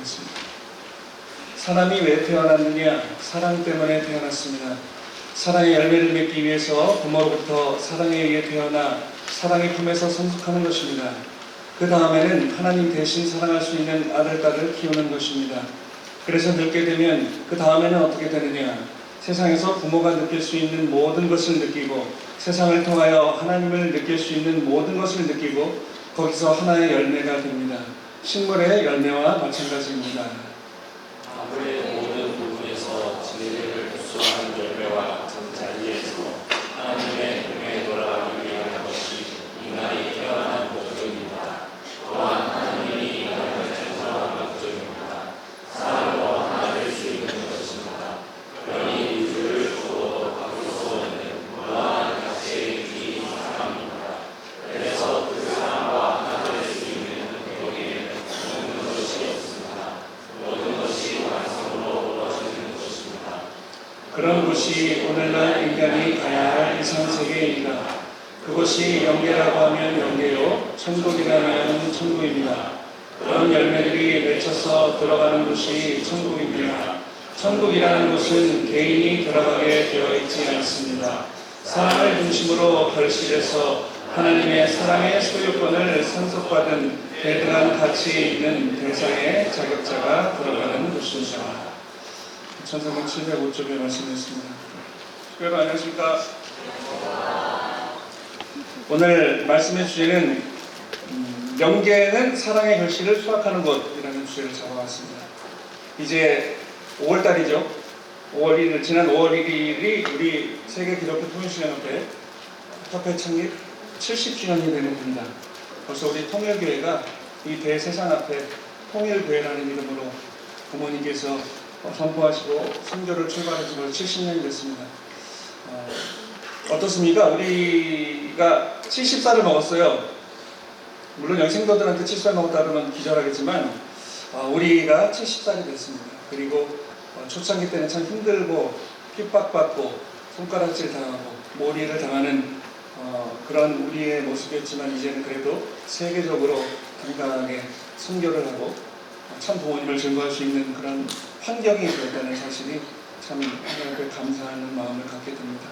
기도하겠습니다. 사람이 왜 태어났느냐? 사랑 때문에 태어났습니다. 사랑의 열매를 맺기 위해서 부모로부터 사랑에 의해 태어나 사랑의 품에서 성숙하는 것입니다. 그 다음에는 하나님 대신 사랑할 수 있는 아들, 딸을 키우는 것입니다. 그래서 늙게 되면 그 다음에는 어떻게 되느냐? 세상에서 부모가 느낄 수 있는 모든 것을 느끼고 세상을 통하여 하나님을 느낄 수 있는 모든 것을 느끼고 거기서 하나의 열매가 됩니다. 식물의 열매와 마찬가지입니다. 아무리 모든 부분에서 진리를 흡수하는 열매와 같은 자리에서 하나님의 품에 돌아가기 위한 것이 인간이 태어난 목적입니다. 또한 하나님이 인간을 창조한 목적입니다. 사람과 하나 될 수 있는 것입니다. 그러니 우주를 두고 바꿀 수 없는 무한한 가치의 이 사랑입니다. 그래서 그 사람과 하나 될 수 있는 여기에는 모든 것이 없습니다. 모든 것이 완성으로 이루어지는 것입니다. 그런 곳이 오늘날 인간이 가야 할 이상세계입니다. 그곳이 영계라고 하면 영계요, 천국이라면 천국입니다. 그런 열매들이 맺혀서 들어가는 곳이 천국입니다. 천국이라는 곳은 개인이 들어가게 되어 있지 않습니다. 사람을 중심으로 결실해서 하나님의 사랑의 소유권을 상속받은 대등한 가치 있는 대상의 자격자가 들어가는 곳입니다. 천사문 705쪽에 말씀했습니다. 여러분 안녕하십니까? 오늘 말씀의 주제는 영계는 사랑의 결실을 수확하는 곳이라는 주제를 잡아왔습니다. 이제 5월달이죠. 5월 1일, 지난 5월 1일이 우리 세계기독교 통일신앙협회 협회 창립 70주년이 되는 겁니다. 벌써 우리 통일교회가 이 대세상 앞에 통일교회라는 이름으로 부모님께서 선포하시고 선교를 출발해서 벌써 70년이 됐습니다. 어떻습니까? 우리가 70살을 먹었어요. 물론 여기 생도들한테 70살 먹었다 그러면 기절하겠지만 우리가 70살이 됐습니다. 그리고 초창기 때는 참 힘들고 핍박받고 손가락질 당하고 몰이를 당하는 그런 우리의 모습이었지만 이제는 그래도 세계적으로 당당하게 선교를 하고 참 부모님을 증거할 수 있는 그런 환경이 되었다는 사실이 참 하나님께 감사하는 마음을 갖게 됩니다.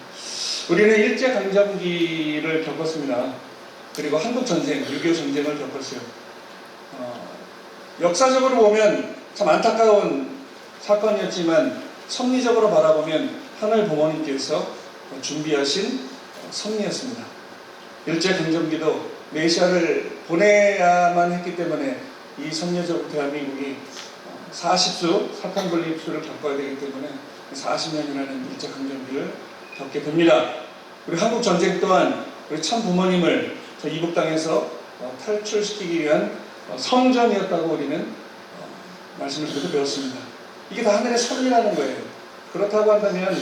우리는 일제강점기를 겪었습니다. 그리고 한국전쟁, 6.25 전쟁을 겪었어요. 역사적으로 보면 참 안타까운 사건이었지만 섭리적으로 바라보면 하늘 부모님께서 준비하신 섭리였습니다. 일제강점기도 메시아를 보내야만 했기 때문에 이 섭리적으로 대한민국이 40수 사탄분립수를 겪어야 되기 때문에 40년이라는 일제강점기를 겪게 됩니다. 우리 한국전쟁 또한 우리 참 부모님을 저 이북 땅에서 탈출시키기 위한 성전이었다고 우리는 말씀을 듣고 배웠습니다. 이게 다 하늘의 섭리라는 거예요. 그렇다고 한다면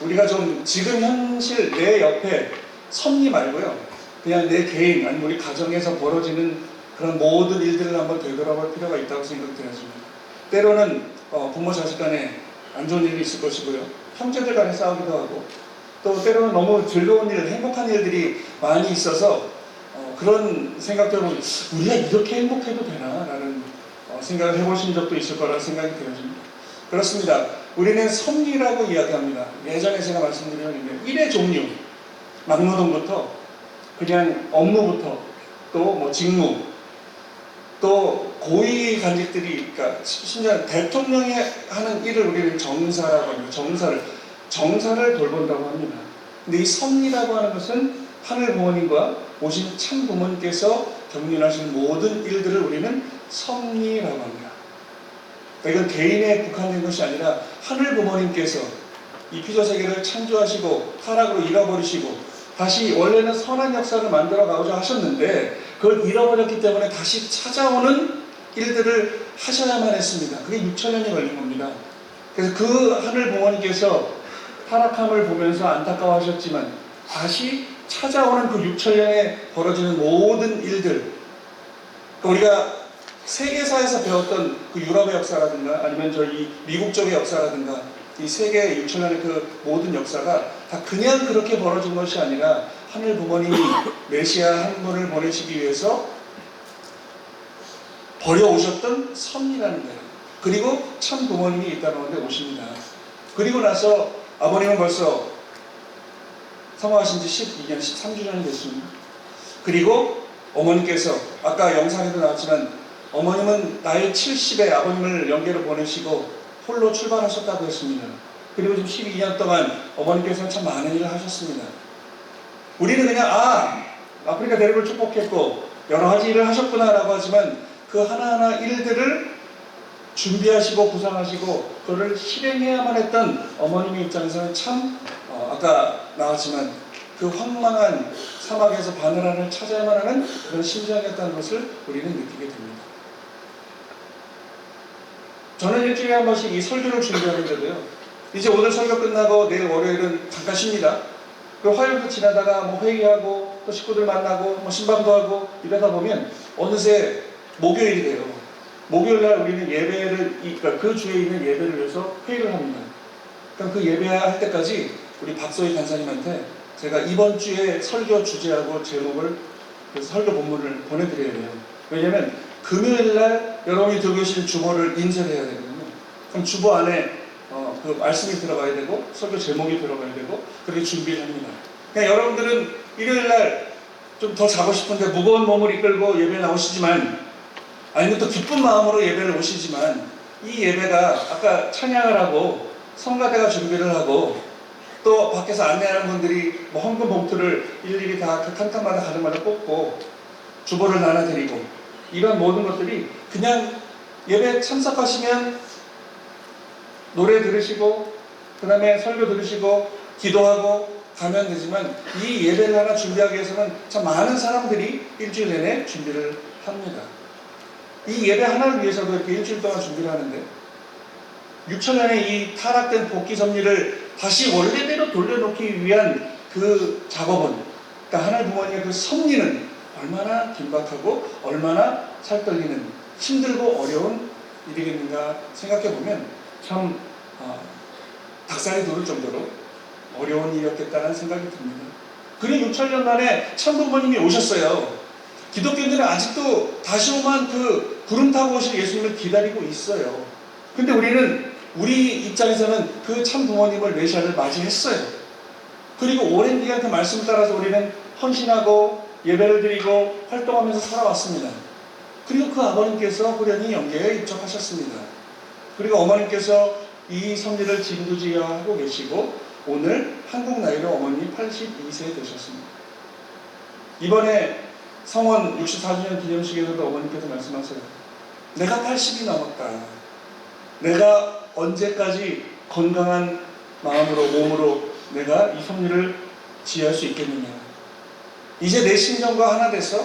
우리가 좀 지금 현실 내 옆에 섭리 말고요, 그냥 내 개인 아니면 우리 가정에서 벌어지는 그런 모든 일들을 한번 되돌아볼 필요가 있다고 생각되어집니다. 때로는 부모 자식 간에 안 좋은 일이 있을 것이고요, 형제들 간에 싸우기도 하고, 또 때로는 너무 즐거운 일, 행복한 일들이 많이 있어서 그런 생각도 해보면 우리가 이렇게 행복해도 되나? 라는 생각을 해보신 적도 있을 거라 생각이 되어집니다. 그렇습니다. 우리는 섭리라고 이야기합니다. 예전에 제가 말씀드렸는데 일의 종류, 막노동부터 그냥 업무부터 또 뭐 직무, 또 고위 간직들이, 그러니까 심지어 대통령이 하는 일을 우리는 정사라고 합니다. 정사를 돌본다고 합니다. 근데 이 섭리라고 하는 것은 하늘 부모님과 오신 참 부모님께서 경륜하시는 모든 일들을 우리는 섭리라고 합니다. 그러니까 이건 개인에 국한된 것이 아니라 하늘 부모님께서 이 피조 세계를 창조하시고 타락으로 잃어버리시고 다시 원래는 선한 역사를 만들어 가고자 하셨는데 그걸 잃어버렸기 때문에 다시 찾아오는 일들을 하셔야만 했습니다. 그게 6천년이 걸린 겁니다. 그래서 그 하늘 부모님께서 타락함을 보면서 안타까워하셨지만 다시 찾아오는 그 6천년에 벌어지는 모든 일들, 우리가 세계사에서 배웠던 그 유럽의 역사라든가 아니면 저희 미국 쪽의 역사라든가 이 세계 6천년의 그 모든 역사가 다 그냥 그렇게 벌어진 것이 아니라 하늘 부모님이 메시아 한 분을 보내시기 위해서 버려오셨던 섭리라는 거예요. 그리고 참 부모님이 이 땅 가운데 오십니다. 그리고 나서 아버님은 벌써 성화하신 지 12년, 13주년이 됐습니다. 그리고 어머니께서 아까 영상에도 나왔지만 어머님은 나이 70에 아버님을 영계로 보내시고 홀로 출발하셨다고 했습니다. 그리고 지금 12년 동안 어머니께서는 참 많은 일을 하셨습니다. 우리는 그냥 아프리카 대륙을 축복했고 여러 가지 일을 하셨구나라고 하지만 그 하나하나 일들을 준비하시고 구상하시고 그거를 실행해야만 했던 어머님의 입장에서는 참 아까 나왔지만 그 황망한 사막에서 바늘 하나를 찾아야만 하는 그런 심정이었다는 것을 우리는 느끼게 됩니다. 저는 일주일에 한 번씩 이 설교를 준비하는데도요, 이제 오늘 설교 끝나고 내일 월요일은 잠깐 쉽니다. 그리고 화요일도 지나다가 뭐 회의하고 또 식구들 만나고 뭐 신방도 하고 이러다 보면 어느새 목요일이 돼요. 목요일날 우리는 예배를, 그러니까 그 주에 있는 예배를 위해서 회의를 합니다. 그럼 그 예배할 때까지 우리 박소희 간사님한테 제가 이번 주에 설교 주제하고 제목을, 설교 본문을 보내드려야 돼요. 왜냐면 금요일날 여러분이 들고 계신 주보를 인쇄해야 되거든요. 그럼 주보 안에 그 말씀이 들어가야 되고 설교 제목이 들어가야 되고 그렇게 준비를 합니다. 그냥 여러분들은 일요일날 좀 더 자고 싶은데 무거운 몸을 이끌고 예배에 나오시지만, 아니면 또 기쁜 마음으로 예배를 오시지만, 이 예배가 아까 찬양을 하고 성가대가 준비를 하고 또 밖에서 안내하는 분들이 뭐 헌금 봉투를 일일이 다 그 칸칸마다 가정마다 뽑고 주보를 나눠드리고 이런 모든 것들이 그냥 예배 참석하시면 노래 들으시고 그 다음에 설교 들으시고 기도하고 가면 되지만, 이 예배를 하나 준비하기 위해서는 참 많은 사람들이 일주일 내내 준비를 합니다. 이 예배 하나를 위해서도 이렇게 일주일 동안 준비를 하는데 6천년의 이 타락된 복귀 섭리를 다시 원래대로 돌려놓기 위한 그 작업은, 그러니까 하나님 부모님의 그 섭리는 얼마나 긴박하고 얼마나 살떨리는 힘들고 어려운 일이겠는가 생각해보면 참 닭살이 돋을 정도로 어려운 일이었겠다는 생각이 듭니다. 그리고 6천년 만에 참부모님이 오셨어요. 기독교인들은 아직도 다시 오면 그 구름 타고 오실 예수님을 기다리고 있어요. 근데 우리는 우리 입장에서는 그 참부모님을 메시아를 맞이했어요. 그리고 오랜 기간 그 말씀을 따라서 우리는 헌신하고 예배를 드리고 활동하면서 살아왔습니다. 그리고 그 아버님께서 호련히 영계에 입적하셨습니다. 그리고 어머님께서 이 섭리를 진두지휘하고 계시고 오늘 한국 나이로 어머님이 82세 되셨습니다. 이번에 성원 64주년 기념식에서도 어머님께서 말씀하세요. 내가 80이 넘었다. 내가 언제까지 건강한 마음으로 몸으로 내가 이 섭리를 지휘할 수 있겠느냐. 이제 내 심정과 하나 돼서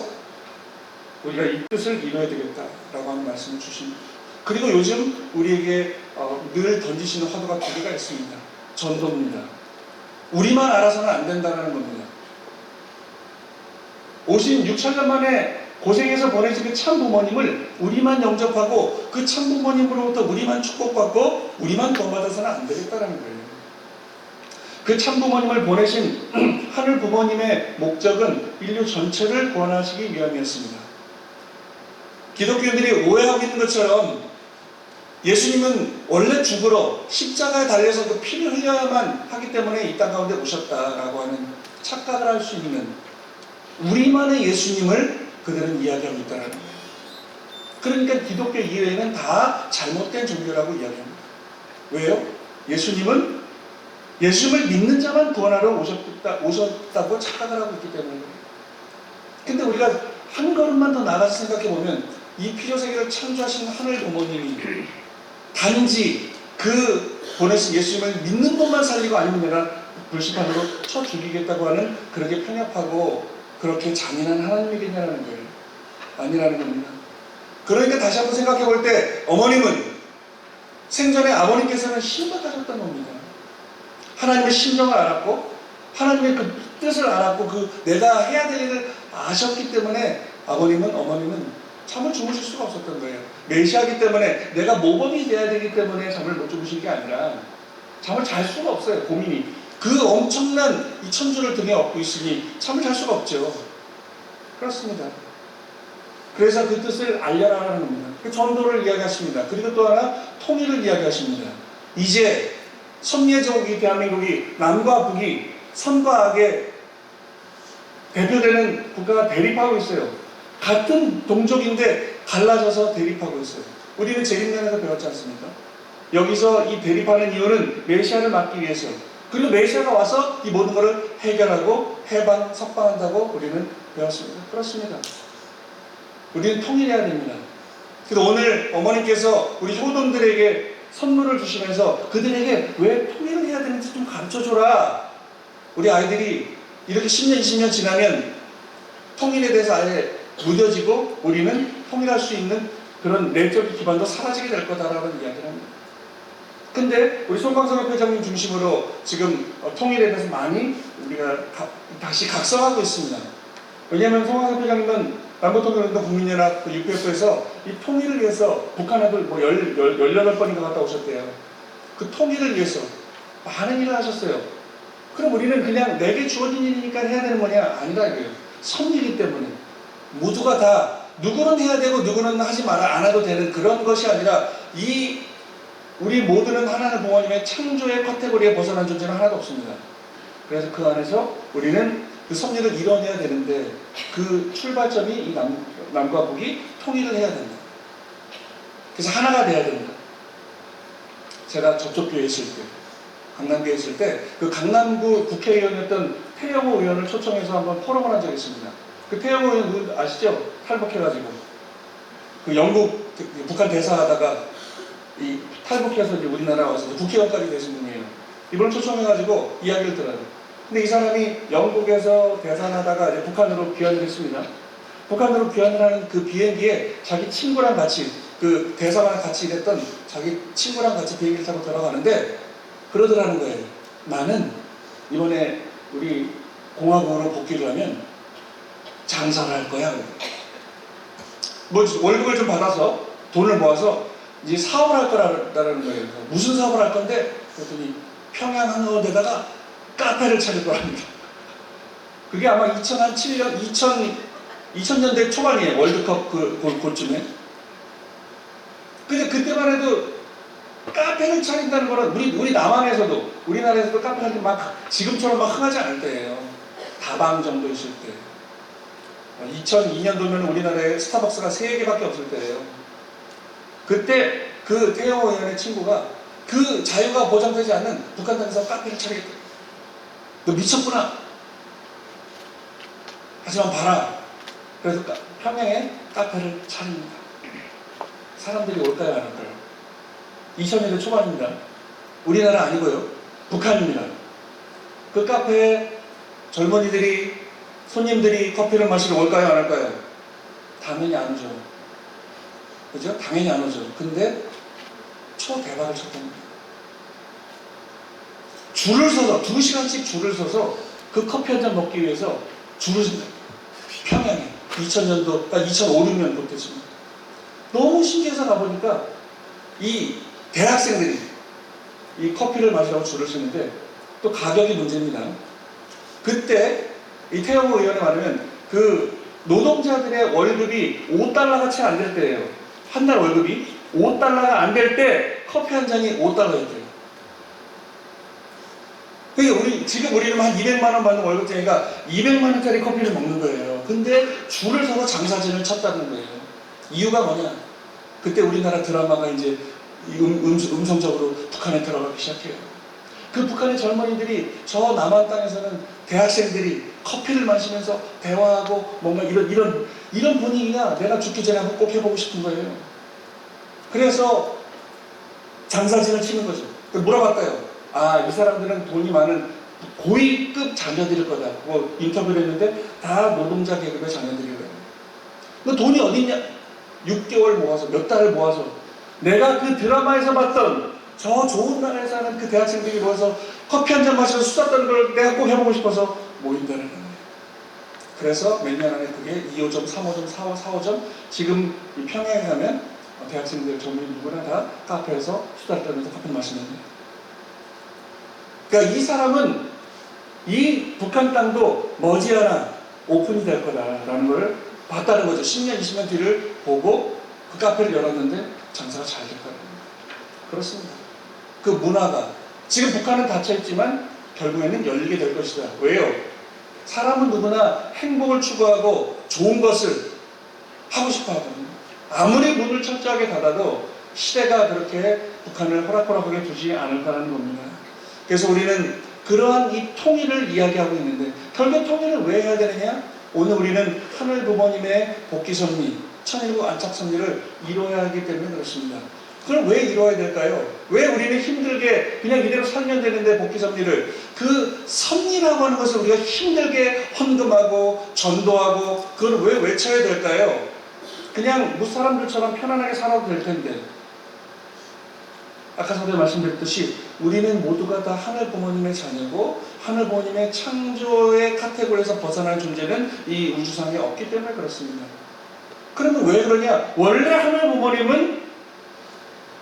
우리가 이 뜻을 이뤄야 되겠다라고 하는 말씀을 주십니다. 그리고 요즘 우리에게 늘 던지시는 화두가 두 개가 있습니다. 전도입니다. 우리만 알아서는 안 된다는 겁니다. 오신 6천년 만에 고생해서 보내신 그 참부모님을 우리만 영접하고 그 참부모님으로부터 우리만 축복받고 우리만 구원받아서는 안 되겠다는 거예요. 그 참부모님을 보내신 하늘 부모님의 목적은 인류 전체를 구원하시기 위함이었습니다. 기독교인들이 오해하고 있는 것처럼 예수님은 원래 죽으러 십자가에 달려서 그 피를 흘려야만 하기 때문에 이 땅 가운데 오셨다라고 하는 착각을 할 수 있는 우리만의 예수님을 그들은 이야기하고 있다는 거예요. 그러니까 기독교 이외에는 다 잘못된 종교라고 이야기합니다. 왜요? 예수님은 예수님을 믿는 자만 구원하러 오셨다고 착각을 하고 있기 때문에 그래요. 근데 우리가 한 걸음만 더 나가서 생각해보면 이 피조세계를 창조하신 하늘 부모님이 단지 그 보내신 예수님을 믿는 것만 살리고 아니면 내가 불시판으로 쳐 죽이겠다고 하는 그렇게 편협하고 그렇게 잔인한 하나님이겠냐는 거예요. 아니라는 겁니다. 그러니까 다시 한번 생각해 볼 때 어머님은 생전에 아버님께서는 심각하셨던 겁니다. 하나님의 심정을 알았고 하나님의 그 뜻을 알았고 그 내가 해야 될 일을 아셨기 때문에 어머님은 잠을 주무실 수가 없었던 거예요. 메시아이기 때문에 내가 모범이 돼야 되기 때문에 잠을 못 주무신 게 아니라 잠을 잘 수가 없어요. 고민이. 그 엄청난 이 천주를 등에 업고 있으니 잠을 잘 수가 없죠. 그렇습니다. 그래서 그 뜻을 알려라라는 겁니다. 그 전도를 이야기하십니다. 그리고 또 하나 통일을 이야기하십니다. 이제 섭리의 제국이 대한민국이 남과 북이 선과 악의 대표되는 국가가 대립하고 있어요. 같은 동족인데 갈라져서 대립하고 있어요. 우리는 재림론에서 배웠지 않습니까? 여기서 이 대립하는 이유는 메시아를 막기 위해서, 그리고 메시아가 와서 이 모든 것을 해결하고 해방, 석방한다고 우리는 배웠습니다. 그렇습니다. 우리는 통일해야 됩니다. 그래서 오늘 어머니께서 우리 효동들에게 선물을 주시면서 그들에게 왜 통일을 해야 되는지 좀 가르쳐줘라. 우리 아이들이 이렇게 10년, 20년 지나면 통일에 대해서 아예 무뎌지고 우리는 통일할 수 있는 그런 내적 기반도 사라지게 될 거다라는 이야기를 합니다. 근데 우리 손광섭 회장님 중심으로 지금 통일에 대해서 많이 우리가 다시 각성하고 있습니다. 왜냐하면 손광섭 회장님은 남북통일운동 국민연합 UPF에서 이 통일을 위해서 북한에도 뭐 18번인가 갔다 오셨대요. 그 통일을 위해서 많은 일을 하셨어요. 그럼 우리는 그냥 내게 주어진 일이니까 해야 되는 거냐? 아니다 이거예요. 섭리이기 때문에 모두가 다 누구는 해야 되고 누구는 하지 마라 안 해도 되는 그런 것이 아니라 이 우리 모두는 하나님 부모님의 창조의 카테고리에 벗어난 존재는 하나도 없습니다. 그래서 그 안에서 우리는 그 섭리를 이뤄내야 되는데 그 출발점이 이 남과 북이 통일을 해야 된다. 그래서 하나가 돼야 된다. 제가 저쪽교회 있을 때, 강남교회 있을 때 그 강남구 국회의원이었던 태영호 의원을 초청해서 한번 포럼을 한 적이 있습니다. 그 태영호 의원 아시죠? 탈북해가지고 그 영국 북한 대사하다가 이 탈북해서 이제 우리나라 와서 국회의원까지 되신 분이에요. 이분을 초청해가지고 이야기를 들어요. 근데 이 사람이 영국에서 대산하다가 이제 북한으로 귀환을 했습니다. 북한으로 귀환을 하는 그 비행기에 자기 친구랑 같이 그 대사관에 같이 일했던 자기 친구랑 같이 비행기를 타고 들어가는데 그러더라는 거예요. 나는 이번에 우리 공화국으로 복귀를 하면 장사를 할 거야. 뭐 월급을 좀 받아서 돈을 모아서 이제 사업을 할 거라는 거예요. 무슨 사업을 할 건데? 그랬더니 평양 한가운데다가 카페를 차릴 거랍니다. 그게 아마 2000년대 초반이에요. 월드컵 그쯤에. 근데 그때만 해도 카페를 차린다는 거는 우리 남한에서도 우리나라에서도 카페를 막 지금처럼 막 흥하지 않을 때예요. 다방 정도 있을 때. 2002년도면 우리나라에 스타벅스가 3개밖에 없을 때예요. 그때 그 태영호 의원의 친구가 그 자유가 보장되지 않는 북한 땅에서 카페를 차리겠다. 너 미쳤구나. 하지만 봐라. 그래서 평양에 카페를 차립니다. 사람들이 올까요, 안 올까요? 2000년대 초반입니다. 우리나라 아니고요. 북한입니다. 그 카페에 젊은이들이, 손님들이 커피를 마시러 올까요, 안 올까요? 당연히 안 오죠. 그죠? 당연히 안 오죠. 근데 초대박을 쳤답니다. 줄을 서서 2시간씩 줄을 서서 그 커피 한 잔 먹기 위해서 줄을 섭니다. 평양에 2000년도, 2005, 6년부터였습니다. 너무 신기해서 가보니까 이 대학생들이 이 커피를 마시라고 줄을 서는데 또 가격이 문제입니다. 그때 이 태영호 의원에 말하면 그 노동자들의 월급이 $5가 채 안 될 때예요. 한 달 월급이 $5가 안 될 때 커피 한 잔이 $5였대요. 그러니까 지금 우리는 한 200만 원 받는 월급쟁이가 200만 원짜리 커피를 먹는 거예요. 근데 줄을 서서 장사진을 쳤다는 거예요. 이유가 뭐냐? 그때 우리나라 드라마가 이제 음성적으로 북한에 들어가기 시작해요. 그 북한의 젊은이들이 저 남한 땅에서는 대학생들이 커피를 마시면서 대화하고 뭔가 이런 분위기가 내가 죽기 전에 한번 꼭 해보고 싶은 거예요. 그래서 장사진을 치는 거죠. 물어봤어요. 이 사람들은 돈이 많은 고위급 자녀들일 거다. 뭐 인터뷰를 했는데 다 노동자 계급의 자녀들일 거예요. 그 돈이 어딨냐? 6개월 모아서 몇 달을 모아서 내가 그 드라마에서 봤던 저 좋은 나라에 사는 그 대학생들이 모여서 커피 한 잔 마시고 수다 떠는 걸 내가 꼭 해보고 싶어서 모인다는 거예요. 그래서 몇 년 안에 그게 2호점, 3호점, 4호점 지금 이 평양에 가면 대학생들 전문 누구나 다 카페에서 수다를 떨면서 커피를 마시는 거예요. 그러니까 이 사람은 이 북한 땅도 머지않아 오픈이 될 거다라는 걸 봤다는 거죠. 10년, 20년 뒤를 보고 그 카페를 열었는데 장사가 잘 됐다는 거예요. 그렇습니다. 그 문화가 지금 북한은 닫혀있지만 결국에는 열리게 될 것이다. 왜요? 사람은 누구나 행복을 추구하고 좋은 것을 하고 싶어 하거든요. 아무리 문을 철저하게 닫아도 시대가 그렇게 북한을 호락호락하게 두지 않을 거라는 겁니다. 그래서 우리는 그러한 이 통일을 이야기하고 있는데 결국 통일을 왜 해야 되느냐? 오늘 우리는 하늘 부모님의 복귀 섭리, 천일국 안착 섭리를 이루어야 하기 때문에 그렇습니다. 그럼 왜 이루어야 될까요? 왜 우리는 힘들게 그냥 이대로 살면 되는데 복귀 섭리를 그 섭리라고 하는 것을 우리가 힘들게 헌금하고 전도하고 그걸 왜 외쳐야 될까요? 그냥 무사람들처럼 편안하게 살아도 될 텐데 아까 전에 말씀드렸듯이 우리는 모두가 다 하늘 부모님의 자녀고 하늘 부모님의 창조의 카테고리에서 벗어난 존재는 이 우주상에 없기 때문에 그렇습니다. 그러면 왜 그러냐? 원래 하늘 부모님은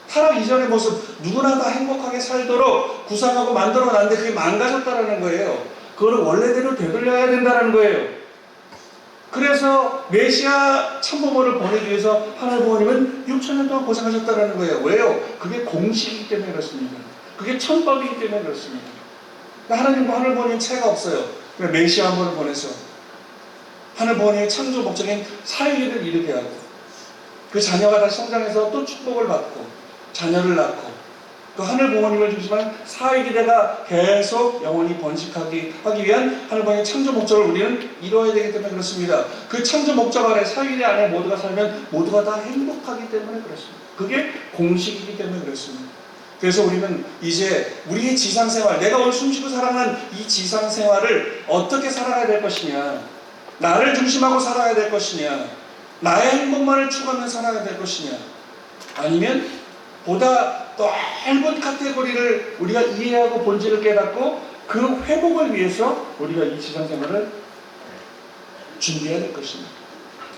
타락 이전의 모습 누구나 다 행복하게 살도록 구상하고 만들어 놨는데 그게 망가졌다라는 거예요. 그거를 원래대로 되돌려야 된다는 거예요. 그래서 메시아 참부모를 보내기 위해서 하늘 부모님은 6천년 동안 고생하셨다는 거예요. 왜요? 그게 공식이기 때문에 그렇습니다. 그게 천법이기 때문에 그렇습니다. 하나님과 하늘 부모님 차이가 없어요. 메시아 한 번을 보내서 하늘 부모님의 창조 목적인 사유를 이루게 하고 그 자녀가 다시 성장해서 또 축복을 받고 자녀를 낳고 그 하늘 부모님을 중심한 사회기대가 계속 영원히 번식하기 위한 하늘 부모님의 창조 목적을 우리는 이루어야 되기 때문에 그렇습니다. 그 창조 목적 아래 사회기대 안에 모두가 살면 모두가 다 행복하기 때문에 그렇습니다. 그게 공식이기 때문에 그렇습니다. 그래서 우리는 이제 우리의 지상생활, 내가 오늘 숨쉬고 살아가는 이 지상생활을 어떻게 살아가야 될 것이냐, 나를 중심하고 살아야 될 것이냐, 나의 행복만을 추구하며 살아야 될 것이냐, 아니면 보다 넓은 카테고리를 우리가 이해하고 본질을 깨닫고 그 회복을 위해서 우리가 이 지상생활을 준비해야 될 것입니다.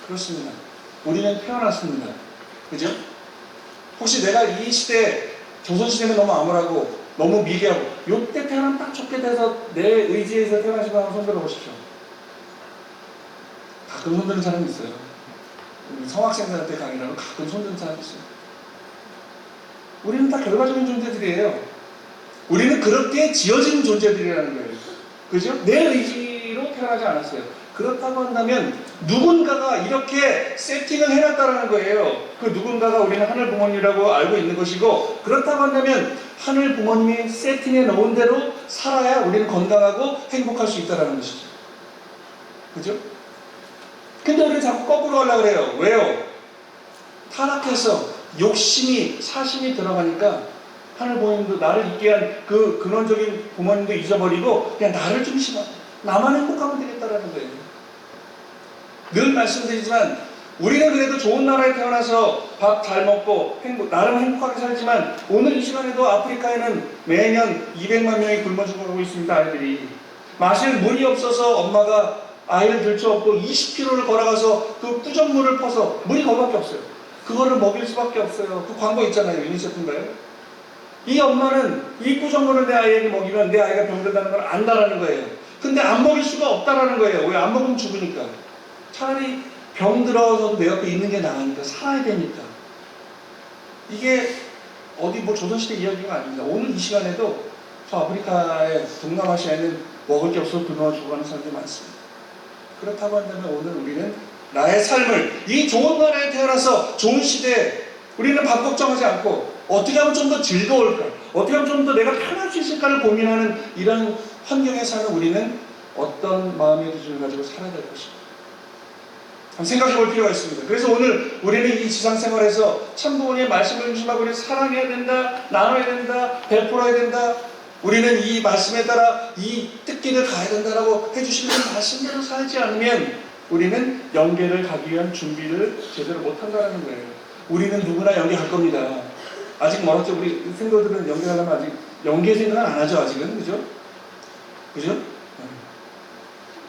그렇습니다. 우리는 태어났습니다. 그죠? 혹시 내가 이 시대, 조선시대는 너무 암울하고 너무 미개하고 요때 태어나면 딱 좋게 돼서 내 의지에서 태어나신 분 한번 손들어 보십시오. 가끔 손드는 사람이 있어요. 성학생들한테 강의라고 가끔 손드는 사람이 있어요. 우리는 다 결과적인 존재들이에요. 우리는 그렇게 지어진 존재들이라는 거예요. 그죠? 내 의지로 태어나지 않았어요. 그렇다고 한다면 누군가가 이렇게 세팅을 해놨다는 거예요. 그 누군가가 우리는 하늘 부모님이라고 알고 있는 것이고, 그렇다고 한다면 하늘 부모님이 세팅해 놓은 대로 살아야 우리는 건강하고 행복할 수 있다는 것이죠. 그죠? 근데 우리는 자꾸 거꾸로 하려고 그래요. 왜요? 타락해서 욕심이, 사심이 들어가니까 하늘 부모님도 나를 있게 한 그 근원적인 부모님도 잊어버리고 그냥 나를 중심하고 나만 행복하면 되겠다라는 거예요. 늘 말씀드리지만 우리는 그래도 좋은 나라에 태어나서 밥 잘 먹고 나름 행복하게 살지만 오늘 이 시간에도 아프리카에는 매년 200만 명이 굶어 죽어가고 있습니다. 아이들이 마실 물이 없어서 엄마가 아이를 들쳐 업고 20km를 걸어가서 그 꾸정물을 퍼서 물이 거밖에 없어요. 그거를 먹일 수밖에 없어요. 그 광고 있잖아요. 유니세프인가요? 이 엄마는 이 꾸정물을 내 아이에게 먹이면 내 아이가 병든다는 걸 안다라는 거예요. 근데 안 먹일 수가 없다라는 거예요. 왜? 안 먹으면 죽으니까. 차라리 병들어서도 내 옆에 있는 게 나으니까, 살아야 되니까. 이게 어디 뭐 조선시대 이야기가 아닙니다. 오늘 이 시간에도 저 아프리카의 동남아시아에는 먹을 게 없어서 굶어 죽어가는 사람들이 많습니다. 그렇다고 한다면 오늘 우리는 나의 삶을 이 좋은 나라에 태어나서 좋은 시대에 우리는 밥 걱정하지 않고 어떻게 하면 좀 더 즐거울까, 어떻게 하면 좀 더 내가 편할 수 있을까를 고민하는 이런 환경에 사는 우리는 어떤 마음의 기준을 가지고 살아야 될 것인가 한번 생각해 볼 필요가 있습니다. 그래서 오늘 우리는 이 지상생활에서 참부모님의 말씀을 중심하고 우리는 사랑해야 된다, 나눠야 된다, 베풀어야 된다, 우리는 이 말씀에 따라 이 뜻길을 가야 된다라고 해주시는 말씀대로 살지 않으면 우리는 영계를 가기 위한 준비를 제대로 못한다는 거예요. 우리는 누구나 영계 갈 겁니다. 아직 멀었죠. 우리 생도들은 영계 가려면 아직 영계 생각은 안 하죠. 아직은. 그죠? 그죠?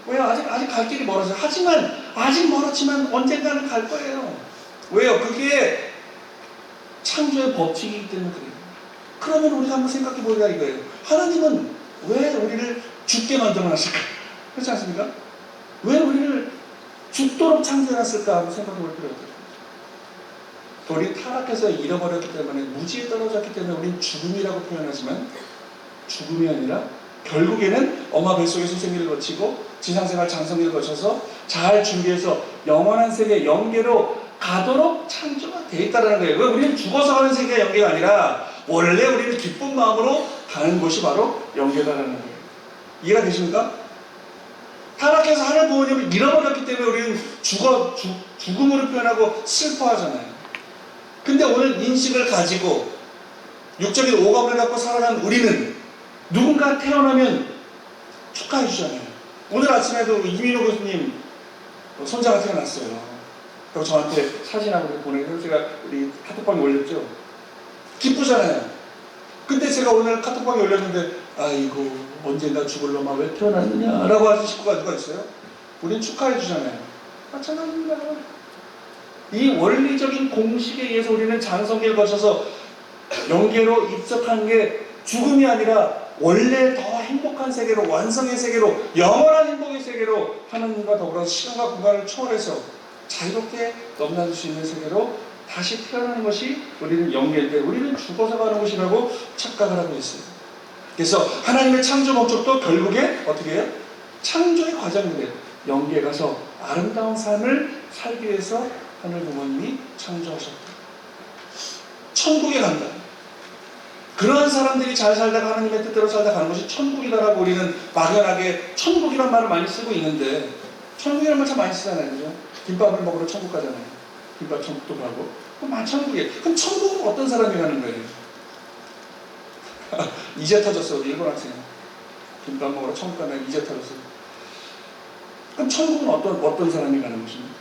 왜요? 아직 갈 길이 멀어서. 하지만 아직 멀었지만 언젠가는 갈 거예요. 왜요? 그게 창조의 법칙이기 때문에 그래요. 그러면 우리가 한번 생각해 보자 이거예요. 하나님은 왜 우리를 죽게 만들어 놨을까? 그렇지 않습니까? 왜 우리를 죽도록 창조해놨을까 하고 생각해 볼 필요가 있어요. 우리 타락해서 잃어버렸기 때문에, 무지에 떨어졌기 때문에 우린 죽음이라고 표현하지만 죽음이 아니라 결국에는 엄마 뱃속에서 생기를 거치고 지상생활 장성기를 거쳐서 잘 준비해서 영원한 세계 영계로 가도록 창조가 되어 있다는 거예요. 왜? 우리는 죽어서 가는 세계가 영계가 아니라 원래 우리는 기쁜 마음으로 가는 곳이 바로 영계다라는 거예요. 이해가 되십니까? 타락해서 하늘 부모님을 잃어버렸기 때문에 우리는 죽음으로 표현하고 슬퍼하잖아요. 근데 오늘 인식을 가지고 육적인 오감을 갖고 살아가는 우리는 누군가 태어나면 축하해 주잖아요. 오늘 아침에도 이민호 교수님 손자가 태어났어요. 그리고 저한테 사진하고 보내서 제가 우리 카톡방에 올렸죠. 기쁘잖아요. 근데 제가 오늘 카톡방에 올렸는데 아이고 언젠가 죽을 놈아 왜 태어났느냐 라고 하는 식구가 누가 있어요? 우린 축하해 주잖아요. 마찬가지입니다. 이 원리적인 공식에 의해서 우리는 장성기를 거쳐서 영계로 입석한 게 죽음이 아니라 원래 더 행복한 세계로, 완성의 세계로, 영원한 행복의 세계로 하나님과 더불어 시간과 공간을 초월해서 자유롭게 넘나들 수 있는 세계로 다시 태어나는 것이 우리는 영계인데 우리는 죽어서 가는 곳이라고 착각을 하고 있어요. 그래서 하나님의 창조 목적도 결국에 어떻게 해요? 창조의 과정인데 영계에 가서 아름다운 삶을 살기 위해서 하늘 부모님이 창조하셨다. 천국에 간다. 그런 사람들이 잘 살다가 하나님의 뜻대로 살다 가는 것이 천국이다라고 우리는 막연하게 천국이란 말을 많이 쓰고 있는데 천국이란 말 참 많이 쓰잖아요. 그죠? 김밥을 먹으러 천국 가잖아요. 김밥 천국도 가고. 그럼 천국이에요. 그럼 천국은 어떤 사람이 가는 거예요? 이제 터졌어. 우리 일본 학생. 김밥 먹으러 천국 가면 이제 터졌어. 그럼 천국은 어떤 사람이 가는 것입니까?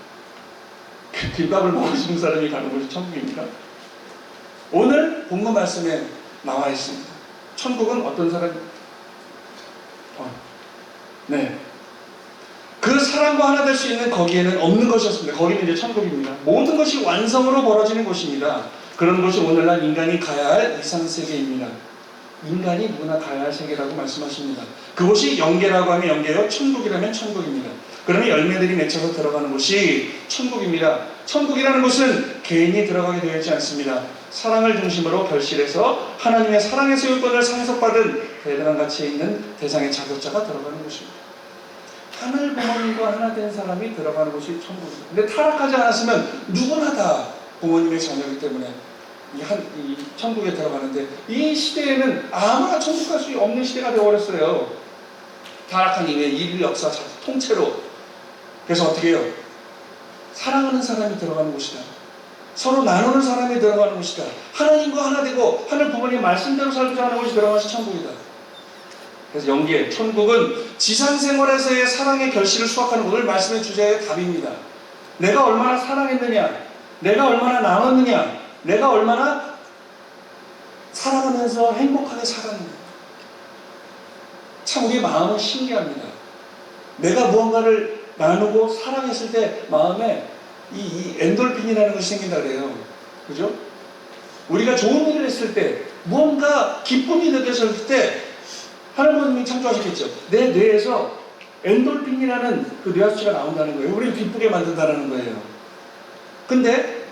김밥을 먹으시는 사람이 가는 곳이 천국입니까? 오늘 본문 말씀에 나와 있습니다. 천국은 어떤 사람? 네. 그 사람과 하나 될 수 있는 거기에는 없는 것이었습니다. 거기는 이제 천국입니다. 모든 것이 완성으로 벌어지는 곳입니다. 그런 곳이 오늘날 인간이 가야 할 이상세계입니다. 인간이 누구나 가야 할 세계라고 말씀하십니다. 그곳이 영계라고 하면 영계요, 천국이라면 천국입니다. 그러면 열매들이 맺혀서 들어가는 곳이 천국입니다. 천국이라는 곳은 개인이 들어가게 되어 있지 않습니다. 사랑을 중심으로 결실해서 하나님의 사랑의 소유권을 상속받은 대단한 가치에 있는 대상의 자격자가 들어가는 곳입니다. 하늘 부모님과 하나 된 사람이 들어가는 곳이 천국입니다. 근데 타락하지 않았으면 누구나 다 부모님의 자녀이기 때문에 이 천국에 들어가는데 이 시대에는 아무나 천국 갈 수 없는 시대가 되어버렸어요. 타락한 이후에 인류 역사 통째로. 그래서 어떻게 해요? 사랑하는 사람이 들어가는 곳이다. 서로 나누는 사람이 들어가는 곳이다. 하나님과 하나 되고 하늘 부모님 말씀대로 살고자 하는 곳이 들어가는 것이 천국이다. 그래서 영계, 천국은 지상생활에서의 사랑의 결실을 수확하는 오늘 말씀의 주제의 답입니다. 내가 얼마나 사랑했느냐, 내가 얼마나 나눴느냐, 내가 얼마나 사랑하면서 행복하게 살았느냐. 참 우리 마음은 신기합니다. 내가 무언가를 나누고 사랑했을 때 마음에 이 엔돌핀이라는 것이 생긴다 그래요. 그죠? 우리가 좋은 일을 했을 때, 무언가 기쁨이 느껴졌을 때 하나님이 창조하셨겠죠. 내 뇌에서 엔돌핀이라는 그 뇌하수치가 나온다는 거예요. 우리를 기쁘게 만든다는 거예요. 근데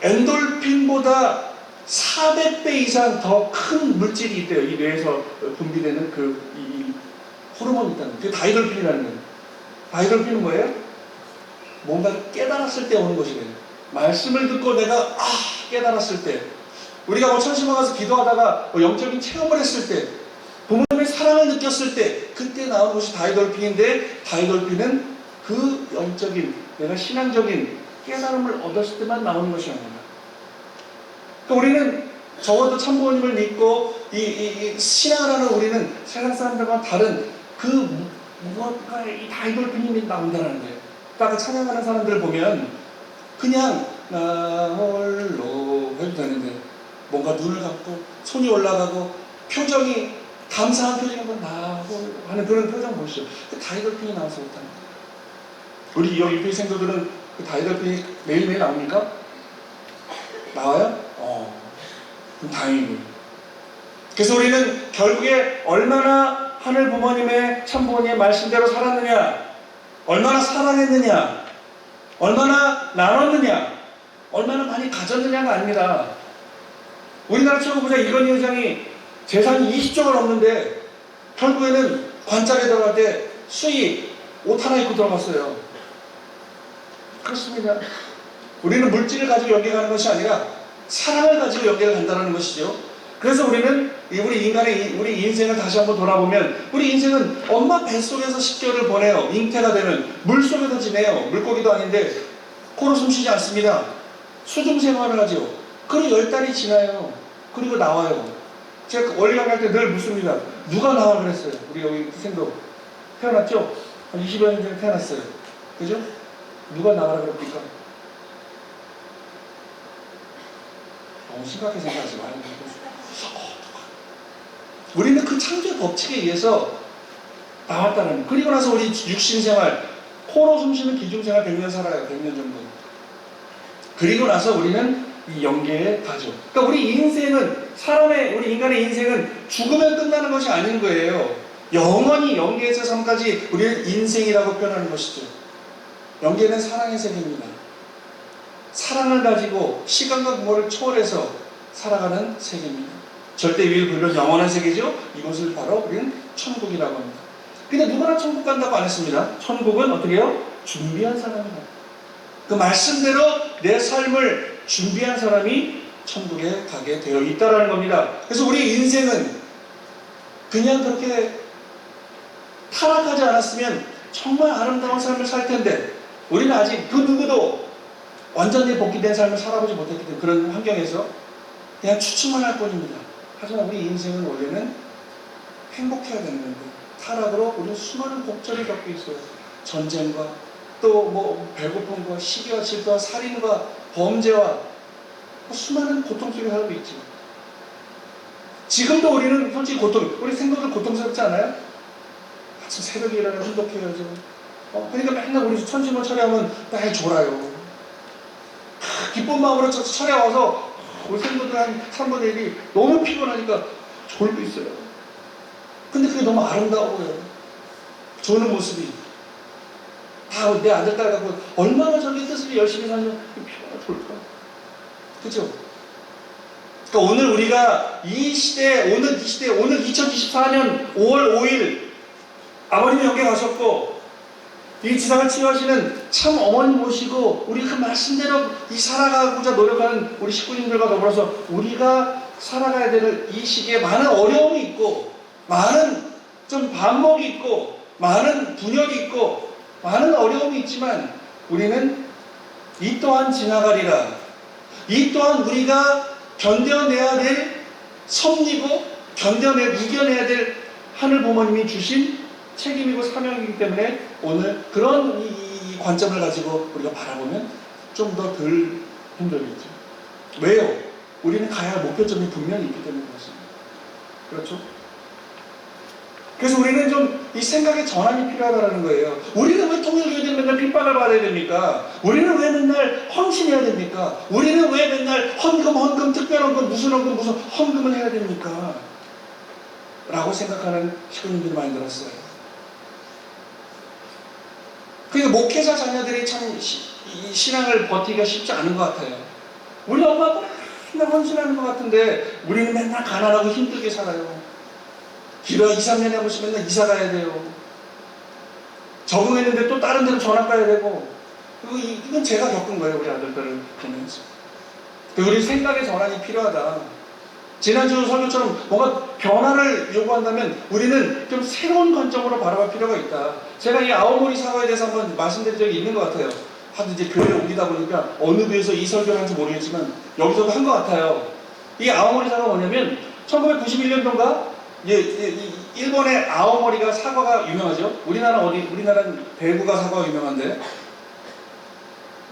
엔돌핀보다 400배 이상 더 큰 물질이 있대요. 이 뇌에서 분비되는 이 호르몬이 있다는 거예요. 그게 다이돌핀이라는 거예요. 다이돌핀은 뭐예요? 뭔가 깨달았을 때 오는 것이래요. 말씀을 듣고 내가 깨달았을 때, 우리가 뭐 천심에 가서 기도하다가 뭐 영적인 체험을 했을 때, 부모님의 사랑을 느꼈을 때, 그때 나오는 것이 다이돌핀인데, 다이돌핀은 그 영적인, 내가 신앙적인 깨달음을 얻었을 때만 나오는 것이랍니다. 그러니까 우리는 적어도 참부모님을 믿고 이 신앙을 하는 우리는 세상 사람들과 다른 그 무엇가의 이 다이돌핀이 나온다는 거예요. 아까 찬양하는 사람들을 보면 그냥 나 홀로 해도 되는데 뭔가 눈을 감고 손이 올라가고 표정이 감사한 표정이고 나 홀로 하는 그런 표정 보시죠. 그 다이돌핀이 나와서 못하는 거예요. 우리 여기 유피 생도들은 그 다이돌핀이 매일매일 나옵니까? 나와요? 그럼 다행이고요. 그래서 우리는 결국에 얼마나 하늘 부모님의 참 부모님의 말씀대로 살았느냐, 얼마나 사랑했느냐, 얼마나 나눴느냐, 얼마나 많이 가졌느냐가 아닙니다. 우리나라 최고부자 이건희 회장이 재산이 20조가 넘는데 결국에는 관짝에 들어갈 때 수익 옷 하나 입고 들어갔어요. 그렇습니다. 우리는 물질을 가지고 여기 가는 것이 아니라 사랑을 가지고 여기를 간다는 것이죠. 그래서 우리는 우리 인생을 다시 한번 돌아보면 우리 인생은 엄마 뱃속에서 10개월을 보내요. 잉태가 되면 물속에서 지내요. 물고기도 아닌데 코로 숨쉬지 않습니다. 수중 생활을 하죠. 그리고 10달이 지나요. 그리고 나와요. 제가 원리 강의할 때 늘 묻습니다. 누가 나와 그랬어요? 우리 여기 생도 태어났죠? 한 20여 년 전에 태어났어요. 그죠? 누가 나와라 그랬습니까? 너무 심각하게 생각하지 말아요. 우리는 그 창조의 법칙에 의해서 나왔다는 거예요. 그리고 나서 우리 육신생활, 코로 숨쉬는 기중생활 100년 살아요. 100년 정도. 그리고 나서 우리는 이 영계에 가죠. 그러니까 우리 인생은, 우리 인간의 인생은 죽으면 끝나는 것이 아닌 거예요. 영원히 영계에서 삶까지 우리는 인생이라고 표현하는 것이죠. 영계는 사랑의 세계입니다. 사랑을 가지고 시간과 공간을 초월해서 살아가는 세계입니다. 절대 위를 불면 영원한 세계죠. 이것을 바로 우리는 천국이라고 합니다. 근데 누구나 천국 간다고 안 했습니다. 천국은 어떻게 해요? 준비한 사람이다. 그 말씀대로 내 삶을 준비한 사람이 천국에 가게 되어 있다는 겁니다. 그래서 우리 인생은 그냥 그렇게 타락하지 않았으면 정말 아름다운 삶을 살 텐데 우리는 아직 그 누구도 완전히 복귀된 삶을 살아보지 못했기 때문에 그런 환경에서 그냥 추측만 할 뿐입니다. 하지만 우리 인생은 원래는 행복해야 되는 건데 타락으로 우리는 수많은 곡절을 겪고 있어요. 전쟁과 또 뭐 배고픔과 시기와 질투와 살인과 범죄와 수많은 고통 속에 살고 있죠. 지금도 우리는 솔직히 우리 생각들 고통스럽지 않아요? 아침 새벽에 일어나면 혼독해야죠. 그러니까 맨날 우리 천심을 철회하면 날 졸아요. 기쁜 마음으로 철회 와서 우리 생도들 한 3분의 1이 너무 피곤하니까 졸고 있어요. 근데 그게 너무 아름다워 보여요. 조는 모습이. 내 아들, 딸 갖고 얼마나 저기 뜻을 열심히 살면 피곤하고 졸까. 그죠? 그러니까 오늘 우리가 오늘 이 시대에, 오늘 2024년 5월 5일 아버님이 여기 가셨고 이 지상을 치유하시는 참 어머니 모시고 우리 그 말씀대로 이 살아가고자 노력하는 우리 식구님들과 더불어서 우리가 살아가야 될 이 시기에 많은 어려움이 있고 많은 좀 반목이 있고 많은 분열이 있고 많은 어려움이 있지만 우리는 이 또한 지나가리라. 이 또한 우리가 견뎌내야 될 섭리고 이겨내야 될 하늘 부모님이 주신 책임이고 사명이기 때문에 오늘 그런 이 관점을 가지고 우리가 바라보면 좀 더 덜 힘들겠죠. 왜요? 우리는 가야 할 목표점이 분명히 있기 때문에 그렇습니다. 그렇죠? 그래서 우리는 좀 이 생각의 전환이 필요하다는 거예요. 우리는 왜 통일교회들 맨날 핍박을 받아야 됩니까? 우리는 왜 맨날 헌신해야 됩니까? 우리는 왜 맨날 헌금, 특별헌금, 무슨 헌금을 해야 됩니까? 라고 생각하는 식구님들이 많이 들었어요. 그러니까 목회자 자녀들이 참 이 신앙을 버티기가 쉽지 않은 것 같아요. 우리 엄마 아빠는 맨날 헌신하는 것 같은데 우리는 맨날 가난하고 힘들게 살아요. 길어야 2, 3년에 한 번씩 맨날 이사 가야 돼요. 적응했는데 또 다른 데로 전학 가야 되고 이건 제가 겪은 거예요. 우리 아들들을 보면서. 우리 생각의 전환이 필요하다. 지난주 설교처럼 뭔가 변화를 요구한다면 우리는 좀 새로운 관점으로 바라볼 필요가 있다. 제가 이 아오모리 사과에 대해서 한번 말씀드린 적이 있는 것 같아요. 하도 이제 교회에 옮기다 보니까 어느 교회에서 이 설교를 하는지 모르겠지만 여기서도 한 것 같아요. 이 아오모리 사과가 뭐냐면 1991년도인가 일본의 아오모리가 사과가 유명하죠. 우리나라는 대구가 사과가 유명한데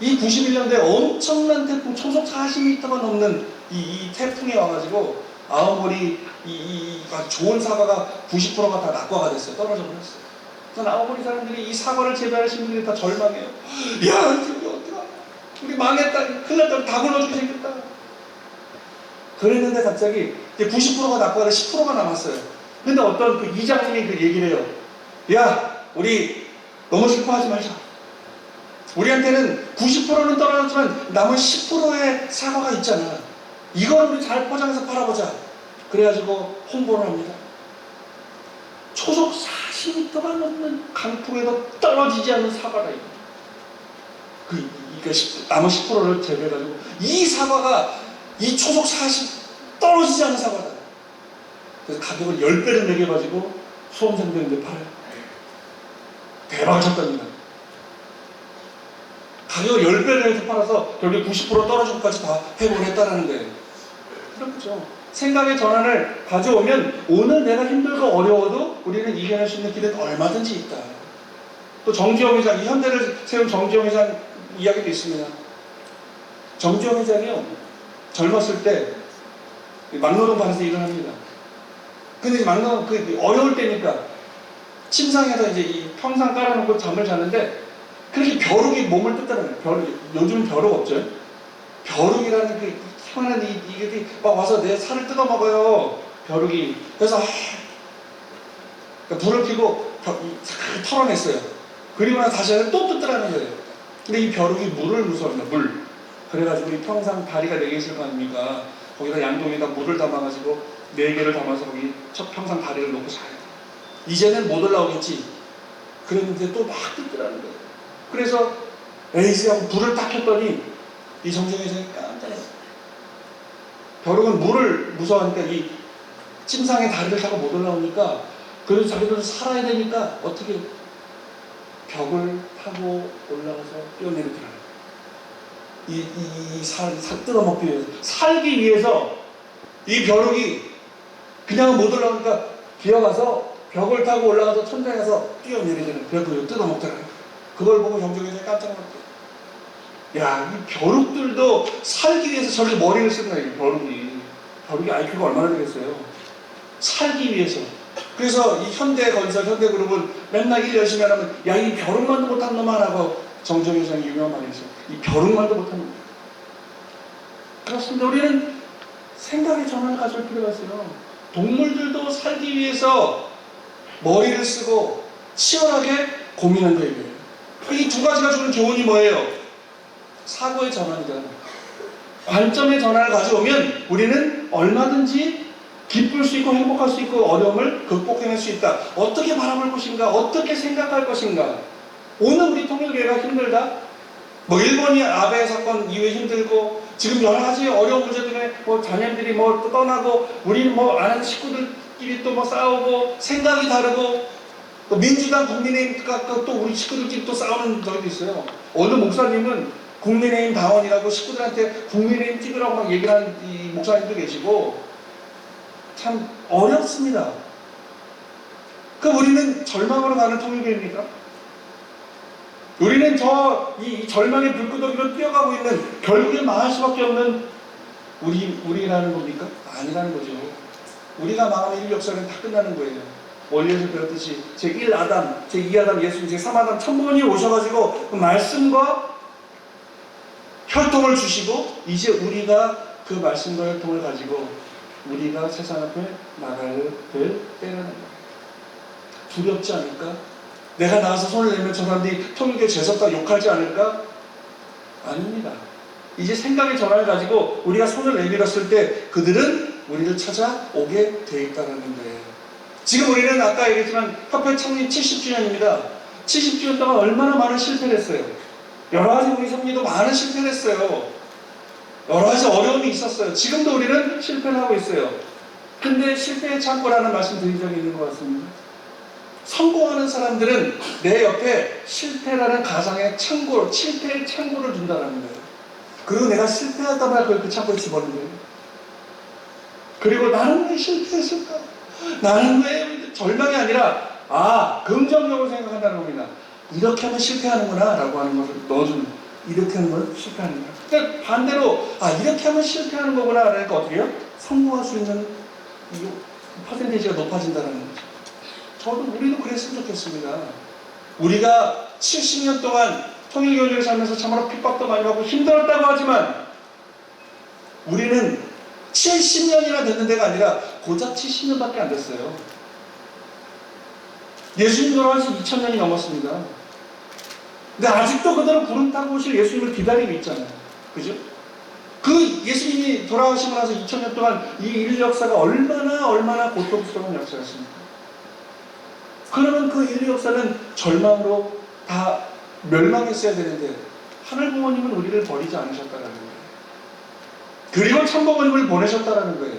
이 91년도에 엄청난 태풍 초속 40m가 넘는 이 태풍이 와가지고 아오모리 아주 좋은 사과가 90%가 다 낙과가 됐어요. 떨어져 버렸어요. 그래서 아오모리 사람들이 이 사과를 재배하시는 분들이 다 절망해요. 야, 우리 어떡하냐. 우리 망했다. 큰일 났다. 다 굴러주게 생겼다. 그랬는데 갑자기 90%가 낙과가 10%가 남았어요. 근데 어떤 그 이장님이 그 얘기를 해요. 야, 우리 너무 슬퍼하지 말자. 우리한테는 90%는 떨어졌지만 남은 10%의 사과가 있잖아. 이걸 우리 잘 포장해서 팔아보자. 그래가지고 홍보를 합니다. 초속 40m가 넘는 강풍에도 떨어지지 않는 사과다. 남은 10%를 제외해가지고 이 사과가 이 초속 40 떨어지지 않는 사과다. 그래서 가격을 10배를 매겨가지고 수험생들한테 팔아요. 대박을 쳤답니다. 가격을 10배를 해서 팔아서 결국 90% 떨어진 것까지 다 회복을 했다는 거예요. 그렇죠. 생각의 전환을 가져오면 오늘 내가 힘들고 어려워도 우리는 이겨낼 수 있는 길은 얼마든지 있다. 또 정지영 회장, 이 현대를 세운 정지영 회장 이야기도 있습니다. 정지영 회장이요, 젊었을 때 막노동반에서 일을 합니다. 근데 막노동, 어려울 때니까 침상에서 이제 이 평상 깔아놓고 잠을 자는데 그렇게 벼룩이 몸을 뜯더라고요. 요즘은 벼룩 없죠? 벼룩이라는 그 희한한 이게 막 와서 내 살을 뜯어먹어요. 벼룩이. 그래서 불을 켜고 털어냈어요. 그리고 나서 다시 또 뜯더라는 거예요. 근데 이 벼룩이 물을 무서워합니다. 물. 그래가지고 이 평상 다리가 4개 있을 거 아닙니까? 거기다 양동이에다 물을 담아가지고 4개를 담아서 거기 첫 평상 다리를 놓고 자요. 이제는 못 올라오겠지. 그랬는데 또 막 뜯더라는 거예요. 그래서 에이스 하고 불을 딱 켰더니 이 정정희 회장이 깜짝 놀랐어요. 벼룩은 물을 무서워하니까 이 침상에 다리를 타고 못 올라오니까 그래도 자기들은 살아야 되니까 어떻게 벽을 타고 올라가서 뛰어내리더라고요. 살 뜯어먹기 위해서, 살기 위해서 이 벼룩이 그냥 못 올라오니까 기어가서 벽을 타고 올라가서 천장에 가서 뛰어내리더라고요. 벽을 뜯어먹더라고요. 그걸 보고 정정이 깜짝 놀랐어요. 야, 이 벼룩들도 살기 위해서 저렇게 머리를 쓰는 거예요. 벼룩이 IQ가 얼마나 되겠어요. 살기 위해서. 그래서 이 현대건설, 현대그룹은 맨날 일 열심히 하면 야, 이 벼룩만도 못한 놈아 라고 정정희 회장이 유명한 말이 있어요. 이 벼룩만도 못한 놈. 그렇습니다. 우리는 생각의 전환을 가질 필요가 있어요. 동물들도 살기 위해서 머리를 쓰고 치열하게 고민한다 이거예요. 이 두 가지가 주는 교훈이 뭐예요? 사고의 전환이다. 관점의 전환을 가져오면 우리는 얼마든지 기쁠 수 있고 행복할 수 있고 어려움을 극복해낼 수 있다. 어떻게 바라볼 것인가? 어떻게 생각할 것인가? 오늘 우리 통일교회가 힘들다? 뭐 일본이 아베 사건 이후에 힘들고 지금 여러 가지 어려운 문제 때문에 뭐 자녀들이 뭐 또 떠나고 우리는 뭐 아는 식구들끼리 또 뭐 싸우고 생각이 다르고 또 민주당 국민의힘과 또 우리 식구들끼리 또 싸우는 적도 있어요. 어느 목사님은 국민의힘 당원이라고 식구들한테 국민의힘 찍으라고 막 얘기를 하는 이 목사님도 계시고 참 어렵습니다. 그럼 우리는 절망으로 가는 통일교회입니까? 우리는 이 절망의 불구덩이로 뛰어가고 있는 결국에 망할 수밖에 없는 우리라는 겁니까? 아니라는 거죠. 우리가 망하면 인류 역사는 다 끝나는 거예요. 원리에서 배웠듯이 제1아담, 제2아담 예수님, 제3아담 천부모님 오셔가지고 그 말씀과 혈통을 주시고 이제 우리가 그 말씀과 혈통을 가지고 우리가 세상 앞에 나갈 때라는 거예요. 두렵지 않을까? 내가 나가서 손을 내면 저 사람들이 통일교회 재수없다 욕하지 않을까? 아닙니다. 이제 생각의 전환을 가지고 우리가 손을 내밀었을 때 그들은 우리를 찾아오게 돼 있다는 거예요. 지금 우리는 아까 얘기했지만 협회 창립 70주년입니다. 70주년 동안 얼마나 많은 실패를 했어요. 여러 가지 우리 성리도 많은 실패를 했어요. 여러 가지 어려움이 있었어요. 지금도 우리는 실패를 하고 있어요. 근데 실패의 창고라는 말씀 드린 적이 있는 것 같습니다. 성공하는 사람들은 내 옆에 실패라는 가상의 창고, 실패의 창고를 둔다는 거예요. 그리고 내가 실패하다만 그 창고에 집어넣는 거예요. 그리고 나는 왜 실패했을까? 나는 왜 절망이 아니라 긍정적으로 생각한다는 겁니다. 이렇게 하면 실패하는구나 라고 하는 것을 넣어주는 거예요. 이렇게 하는 걸 실패하는 거예요. 그러니까 반대로 이렇게 하면 실패하는 거구나 그러니까 어떻게 해요? 성공할 수 있는 이 퍼센테이지가 높아진다는 거죠. 우리도 그랬으면 좋겠습니다. 우리가 70년 동안 통일교회를 살면서 참으로 핍박도 많이 받고 힘들었다고 하지만 우리는 70년이나 됐는 데가 아니라 고작 70년밖에 안 됐어요. 예수님 돌아가서 2000년이 넘었습니다. 근데 아직도 그대로 구름 타고 오실 예수님을 기다리고 있잖아요. 그죠? 그 예수님이 돌아가시고 나서 2000년 동안 이 인류 역사가 얼마나 고통스러운 역사였습니까? 그러면 그 인류 역사는 절망으로 다 멸망했어야 되는데 하늘 부모님은 우리를 버리지 않으셨다라는 거예요. 그리고 참부모님을 보내셨다라는 거예요.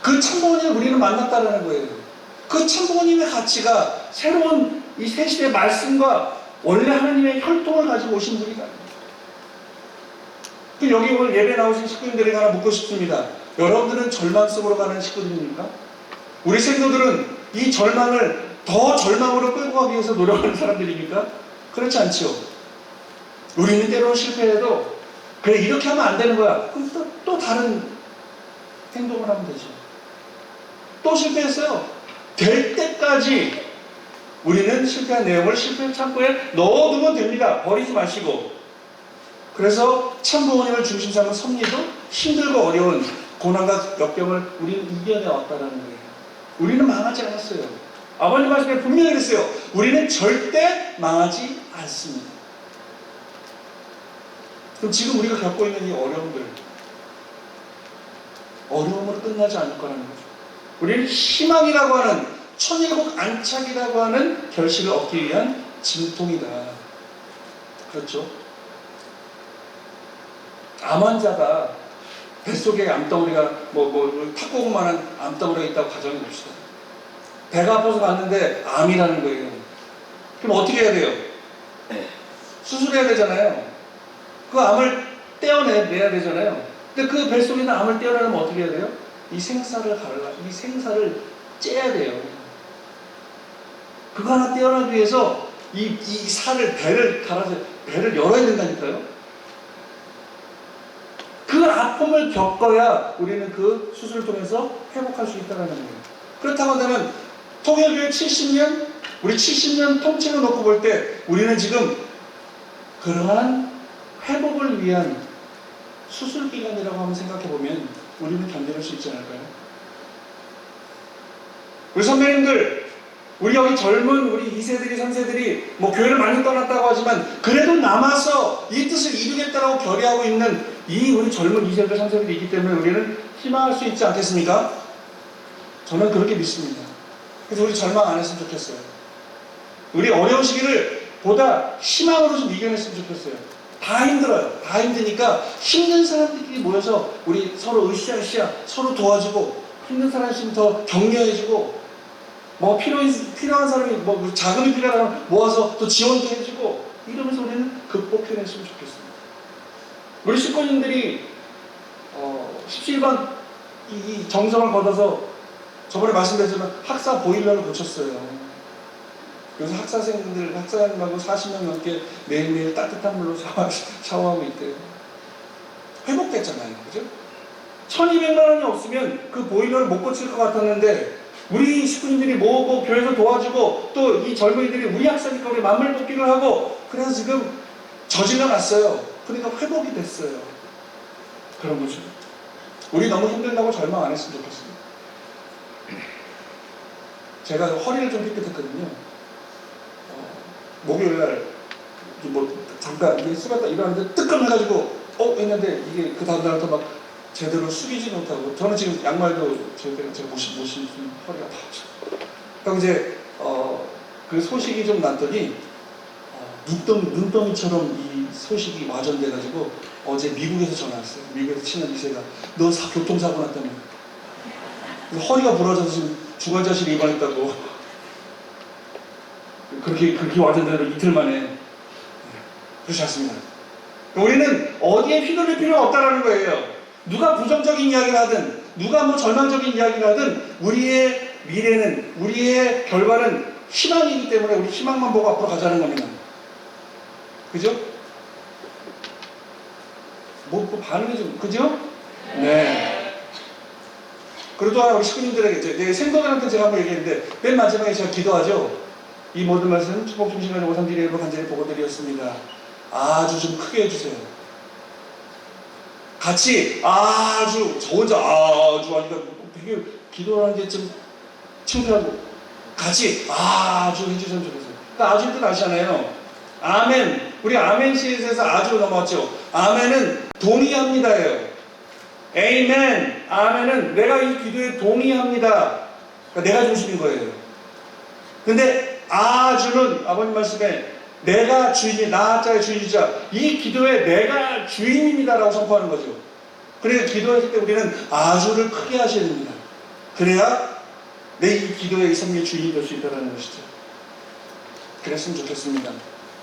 그 참부모님을 우리는 만났다라는 거예요. 그 참부모님의 가치가 새로운 이 새시대의 말씀과 원래 하나님의 혈통을 가지고 오신 분이 아닙니다. 여기 오늘 예배 나오신 식구님들에게 하나 묻고 싶습니다. 여러분들은 절망 속으로 가는 식구들입니까? 우리 생도들은 이 절망을 더 절망으로 끌고 가기 위해서 노력하는 사람들입니까? 그렇지 않죠. 우리는 때로는 실패해도 그래 이렇게 하면 안 되는 거야. 그럼 또 다른 행동을 하면 되죠. 또 실패했어요. 될 때까지 우리는 실패한 내용을 실패 창고에 넣어두면 됩니다. 버리지 마시고. 그래서 참부모님을 중심 삼은 섭리도 힘들고 어려운 고난과 역경을 우리는 이겨내 왔다는 거예요. 우리는 망하지 않았어요. 아버님 말씀에 분명히 그랬어요. 우리는 절대 망하지 않습니다. 그럼 지금 우리가 겪고 있는 이 어려움으로 끝나지 않을 거라는 거죠. 우리는 희망이라고 하는 천일국 안착이라고 하는 결실을 얻기 위한 진통이다. 그렇죠? 암 환자가 뱃속에 암덩어리가 탁구공만한 암덩어리가 있다고 가정해 봅시다. 배가 아파서 갔는데 암이라는 거예요. 그럼 어떻게 해야 돼요? 수술해야 되잖아요. 그 암을 떼어내야 되잖아요. 근데 그 뱃속에 있는 암을 떼어내려면 어떻게 해야 돼요? 이 생사를 째야 돼요. 그거 하나 떼어내기 위해서 이 살을 배를 열어야 된다니까요. 그 아픔을 겪어야 우리는 그 수술을 통해서 회복할 수 있다는 거예요. 그렇다고 한다면 통일교회 70년, 우리 70년 통째로 놓고 볼 때 우리는 지금 그러한 회복을 위한 수술 기간이라고 한번 생각해 보면 우리는 견뎌낼 수 있지 않을까요? 우리 선배님들, 우리 여기 젊은 우리 2세들이 3세들이 교회를 많이 떠났다고 하지만 그래도 남아서 이 뜻을 이루겠다라고 결의하고 있는 이 우리 젊은 2세들 3세들이 있기 때문에 우리는 희망할 수 있지 않겠습니까? 저는 그렇게 믿습니다. 그래서 우리 절망 안 했으면 좋겠어요. 우리 어려운 시기를 보다 희망으로 좀 이겨냈으면 좋겠어요. 다 힘들어요. 다 힘드니까 힘든 사람들끼리 모여서 우리 서로 으쌰으쌰 서로 도와주고 힘든 사람 있으면 더 격려해주고 필요한 사람이 자금이 필요하다면 모아서 또 지원도 해주고 이러면서 우리는 극복해냈으면 좋겠습니다. 우리 식구님들이 17번 이 정성을 걷어서 저번에 말씀드렸지만 학사 보일러를 고쳤어요. 그래서 학사님하고 40년 넘게 매일매일 따뜻한 물로 샤워하고 있대요. 회복됐잖아요. 그죠? 1200만 원이 없으면 그 보일러를 못 고칠 것 같았는데 우리 식구님들이 모으고 교회에서 도와주고 또 이 젊은이들이 우리 학사니까 우리 만물 뽑기를 하고 그래서 지금 저질러 놨어요. 그러니까 회복이 됐어요. 그런 거죠. 우리 너무 힘들다고 절망 안 했으면 좋겠습니다. 제가 허리를 좀 삐끗했거든요. 목요일날 잠깐 이게 쓰갔다 일어났는데 뜨끔해가지고 했는데 이게 그 다음날부터 막 제대로 숙이지 못하고 저는 지금 양말도 제가 못 신으면 허리가 아파요. 그럼 이제 그 소식이 좀 났더니 눈덩이처럼 이 소식이 와전돼가지고 어제 미국에서 전화 왔어요. 미국에서 친한 이세가 너 교통사고 났다며. 허리가 부러져서 지금 중환자실에 입원했다고. 그렇게 와전되는 이틀 만에. 그렇지 않습니다. 우리는 어디에 휘둘릴 필요가 없다라는 거예요. 누가 부정적인 이야기를 하든 누가 절망적인 이야기를 하든 우리의 미래는 우리의 결과는 희망이기 때문에 우리 희망만 보고 앞으로 가자는 겁니다. 그죠? 반응이 좀 그죠? 네. 그리고 또 하나 우리 식구님들에게 내 생도들한테 제가 한번 얘기했는데 맨 마지막에 제가 기도하죠. 이 모든 말씀 축복 중심의 오삼들의 이름으로 간절히 보고드렸습니다. 아주 좀 크게 해주세요. 같이 아주 저 혼자 아주 하니까 되게 기도하는 게 좀 창피하고 같이 아주 해주시면 좋겠어요. 그러니까 아주인 뜻 아시잖아요. 아멘, 우리 아멘 시에서 아주 넘어왔죠. 아멘은 동의합니다예요. 에이멘, 아멘은 내가 이 기도에 동의합니다. 그러니까 내가 중심인 거예요. 근데 아주는 아버님 말씀에 내가 주인이, 나자의 주인이자 이 기도에 내가 주인입니다라고 선포하는 거죠. 그래서 기도할 때 우리는 아주를 크게 하셔야 됩니다. 그래야 내 이 기도의 성의 주인이 될 수 있다는 것이죠. 그랬으면 좋겠습니다.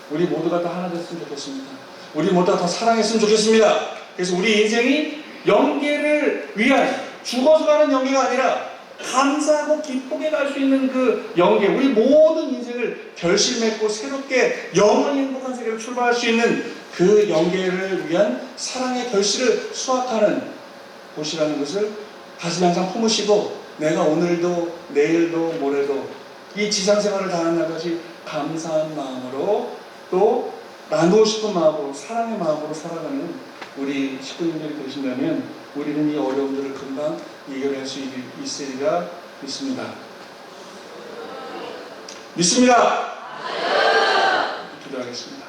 우리 모두가 다 하나 됐으면 좋겠습니다. 우리 모두가 더 사랑했으면 좋겠습니다. 그래서 우리 인생이 영계를 위한 죽어서 가는 영계가 아니라 감사하고 기쁘게 갈 수 있는 그 영계, 우리 모든 인생을 결실맺고 새롭게 영원히 행복한 세계로 출발할 수 있는 그 영계를 위한 사랑의 결실을 수확하는 곳이라는 것을 가슴에 항상 품으시고, 내가 오늘도 내일도 모레도 이 지상생활을 다하는 날까지 감사한 마음으로 또 나누고 싶은 마음으로 사랑의 마음으로 살아가는 우리 식구님들이 되신다면 우리는 이 어려움들을 금방 이겨낼 수 있으리라 믿습니다. 믿습니다. 기도하겠습니다.